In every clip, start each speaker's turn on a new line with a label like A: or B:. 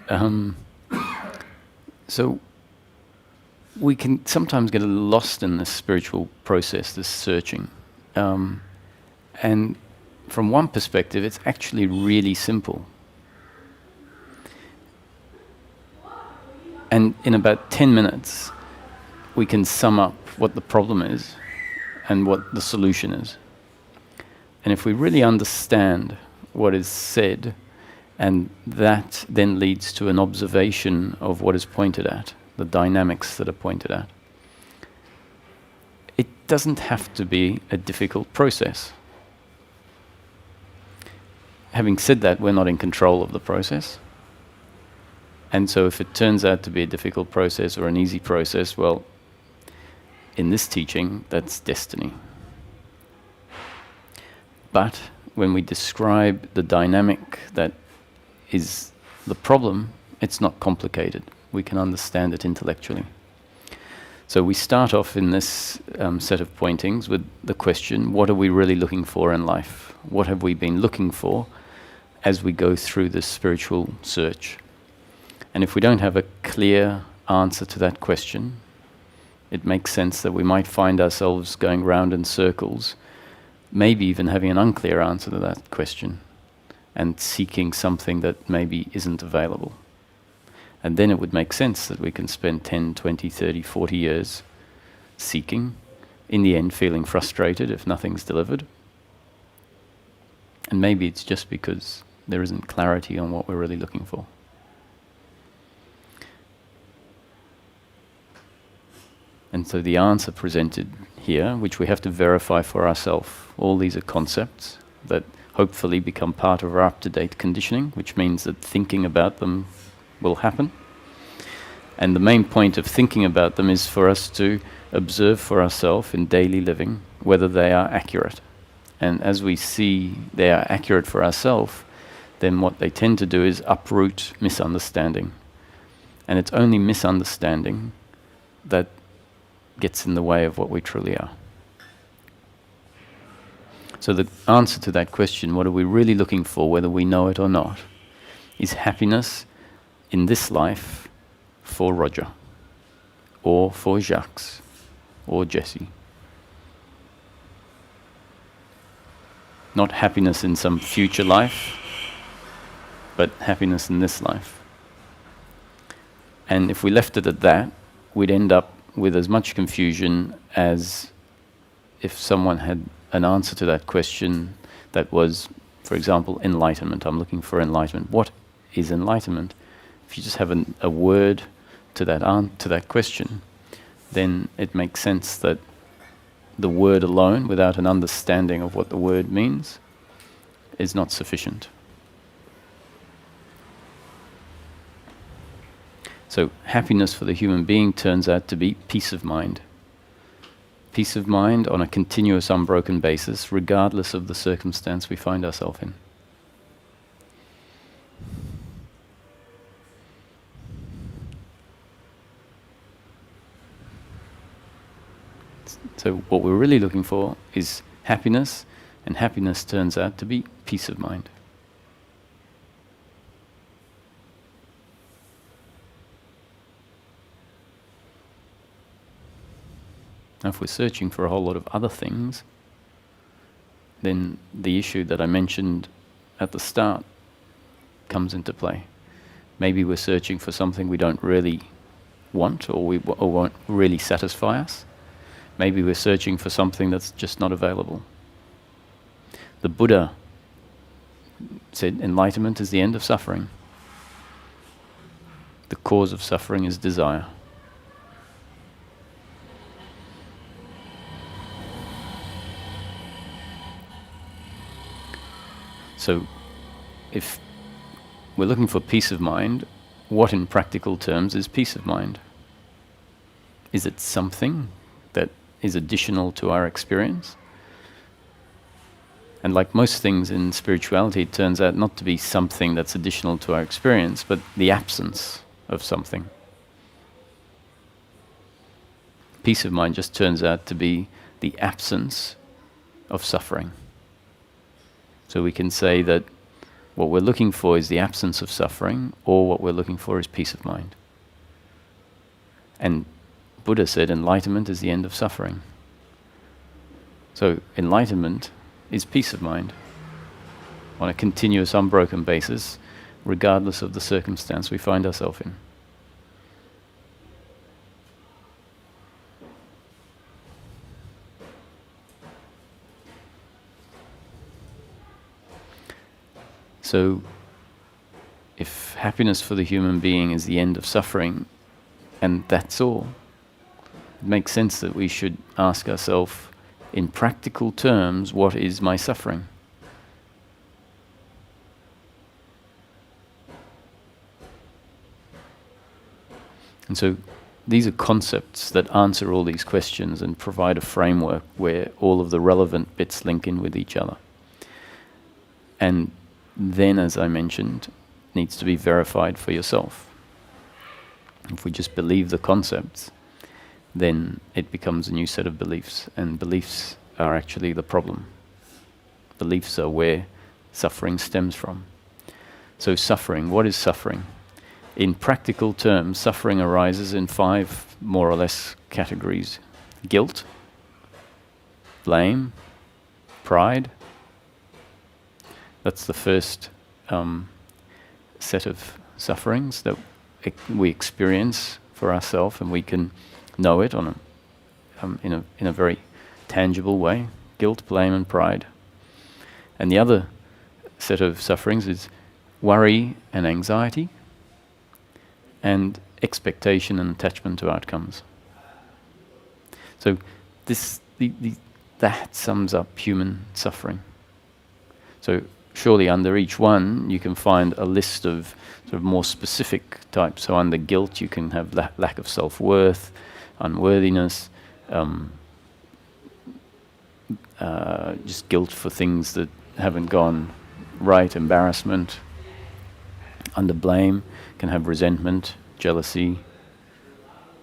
A: Um, so we can sometimes get lost in this spiritual process, this searching. And from one perspective, it's actually really simple. And in about 10 minutes, we can sum up what the problem is and what the solution is. And if we really understand what is said, and that then leads to an observation of what is pointed at, the dynamics that are pointed at, it doesn't have to be a difficult process. Having said that, we're not in control of the process. And so if it turns out to be a difficult process or an easy process, well, in this teaching, that's destiny. But when we describe the dynamic that is the problem, it's not complicated. We can understand it intellectually. So we start off in this set of pointings with the question, what are we really looking for in life? What have we been looking for as we go through this spiritual search? And if we don't have a clear answer to that question, it makes sense that we might find ourselves going round in circles, maybe even having an unclear answer to that question, and seeking something that maybe isn't available. And then it would make sense that we can spend 10, 20, 30, 40 years seeking, in the end feeling frustrated if nothing's delivered. And maybe it's just because there isn't clarity on what we're really looking for. And so the answer presented here, which we have to verify for ourselves, all these are concepts that hopefully become part of our up-to-date conditioning, which means that thinking about them will happen. And the main point of thinking about them is for us to observe for ourselves in daily living whether they are accurate. And as we see they are accurate for ourselves, then what they tend to do is uproot misunderstanding. And it's only misunderstanding that gets in the way of what we truly are. So the answer to that question, what are we really looking for, whether we know it or not, is happiness in this life for Roger, or for Jacques, or Jesse. Not happiness in some future life, but happiness in this life. And if we left it at that, we'd end up with as much confusion as if someone had an answer to that question that was, for example, enlightenment. I'm looking for enlightenment. What is enlightenment? If you just have a word to that question, then it makes sense that the word alone, without an understanding of what the word means, is not sufficient. So happiness for the human being turns out to be peace of mind. Peace of mind on a continuous, unbroken basis, regardless of the circumstance we find ourselves in. So what we're really looking for is happiness, and happiness turns out to be peace of mind. Now, if we're searching for a whole lot of other things, then the issue that I mentioned at the start comes into play. Maybe we're searching for something we don't really want, or won't really satisfy us. Maybe we're searching for something that's just not available. The Buddha said enlightenment is the end of suffering. The cause of suffering is desire. So, if we're looking for peace of mind, what in practical terms is peace of mind? Is it something that is additional to our experience? And like most things in spirituality, it turns out not to be something that's additional to our experience, but the absence of something. Peace of mind just turns out to be the absence of suffering. So we can say that what we're looking for is the absence of suffering, or what we're looking for is peace of mind. And Buddha said enlightenment is the end of suffering. So enlightenment is peace of mind on a continuous, unbroken basis, regardless of the circumstance we find ourselves in. So, if happiness for the human being is the end of suffering, and that's all, it makes sense that we should ask ourselves, in practical terms, what is my suffering? And so, these are concepts that answer all these questions and provide a framework where all of the relevant bits link in with each other. And then, as I mentioned, needs to be verified for yourself. If we just believe the concepts, then it becomes a new set of beliefs, and beliefs are actually the problem. Beliefs are where suffering stems from. So suffering, what is suffering? In practical terms, suffering arises in 5 more or less categories: guilt, blame, pride. That's the first set of sufferings that we experience for ourselves, and we can know it on in a very tangible way: guilt, blame, and pride. And the other set of sufferings is worry and anxiety, and expectation and attachment to outcomes. So that sums up human suffering. So surely under each one you can find a list of sort of more specific types. So under guilt you can have lack of self-worth, unworthiness, just guilt for things that haven't gone right, embarrassment. Under blame can have resentment, jealousy,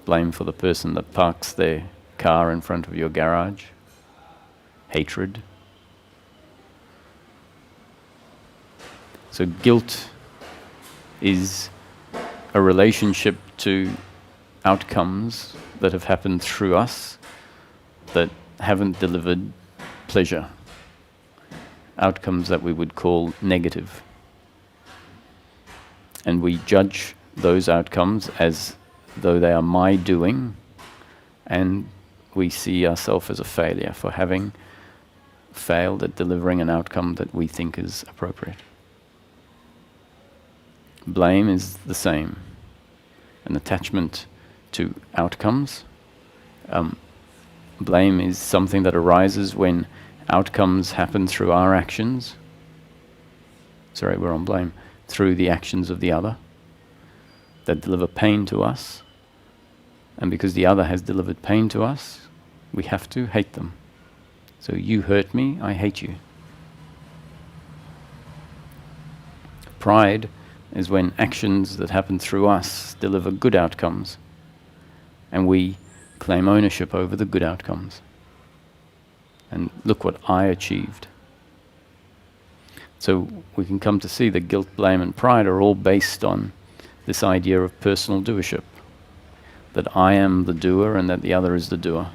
A: blame for the person that parks their car in front of your garage, hatred. So guilt is a relationship to outcomes that have happened through us that haven't delivered pleasure. Outcomes that we would call negative. And we judge those outcomes as though they are my doing, and we see ourselves as a failure for having failed at delivering an outcome that we think is appropriate. Blame is the same, an attachment to outcomes. Blame is something that arises when outcomes happen through our actions. Sorry, we're on blame. Through the actions of the other that deliver pain to us. And because the other has delivered pain to us, we have to hate them. So you hurt me, I hate you. Pride is when actions that happen through us deliver good outcomes, and we claim ownership over the good outcomes. And look what I achieved. So we can come to see that guilt, blame, and pride are all based on this idea of personal doership, that I am the doer and that the other is the doer.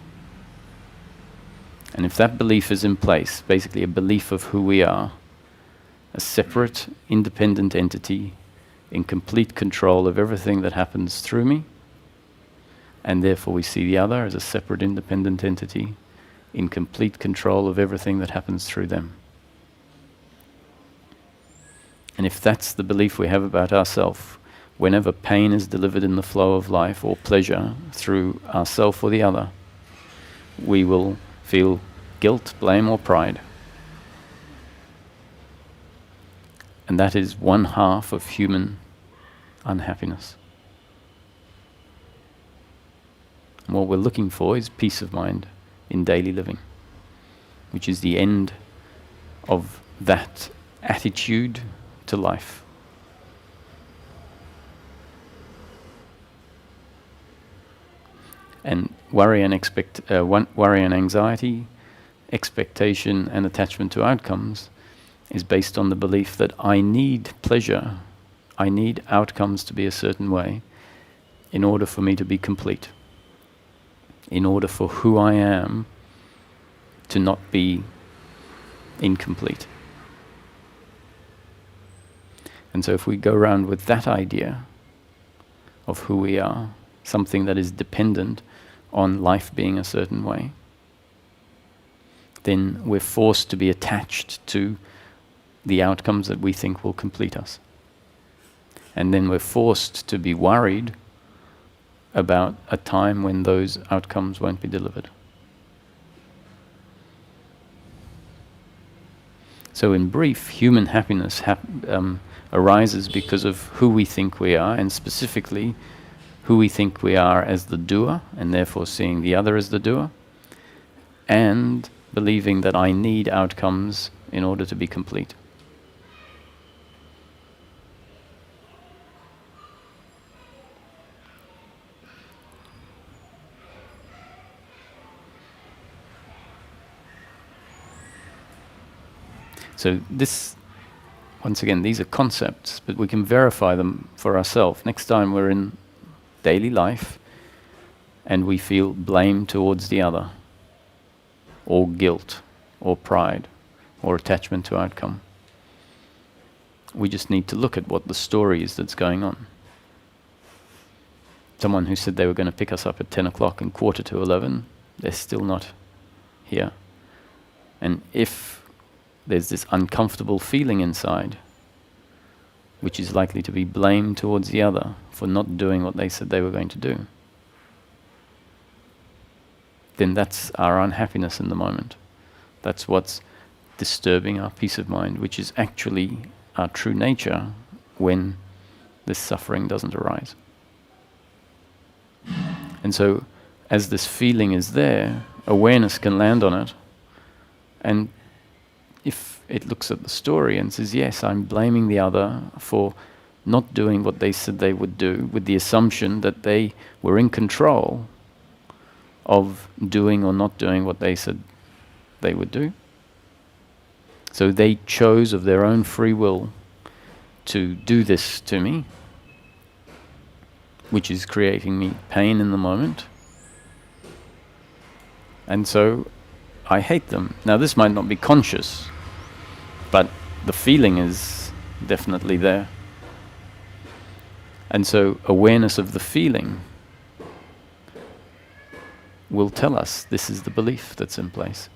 A: And if that belief is in place, basically a belief of who we are, a separate, independent entity in complete control of everything that happens through me, and therefore we see the other as a separate, independent entity in complete control of everything that happens through them. And if that's the belief we have about ourselves, whenever pain is delivered in the flow of life, or pleasure through ourself or the other, we will feel guilt, blame, or pride. And that is 1/2 of human unhappiness. And what we're looking for is peace of mind in daily living, which is the end of that attitude to life. And worry and anxiety, expectation and attachment to outcomes is based on the belief that I need pleasure, I need outcomes to be a certain way in order for me to be complete, in order for who I am to not be incomplete. And so if we go around with that idea of who we are, something that is dependent on life being a certain way, then we're forced to be attached to the outcomes that we think will complete us. And then we're forced to be worried about a time when those outcomes won't be delivered. So in brief, human happiness arises because of who we think we are, and specifically who we think we are as the doer, and therefore seeing the other as the doer, and believing that I need outcomes in order to be complete. So this, once again, these are concepts, but we can verify them for ourselves. Next time we're in daily life and we feel blame towards the other, or guilt, or pride, or attachment to outcome, we just need to look at what the story is that's going on. Someone who said they were going to pick us up at 10 o'clock and 11:15, they're still not here. And if there's this uncomfortable feeling inside, which is likely to be blame towards the other for not doing what they said they were going to do, then that's our unhappiness in the moment. That's what's disturbing our peace of mind, which is actually our true nature when this suffering doesn't arise. And so, as this feeling is there, awareness can land on it, and if it looks at the story and says, yes, I'm blaming the other for not doing what they said they would do, with the assumption that they were in control of doing or not doing what they said they would do. So they chose of their own free will to do this to me, which is creating me pain in the moment. And so I hate them. Now this might not be conscious, but the feeling is definitely there. And so awareness of the feeling will tell us this is the belief that's in place.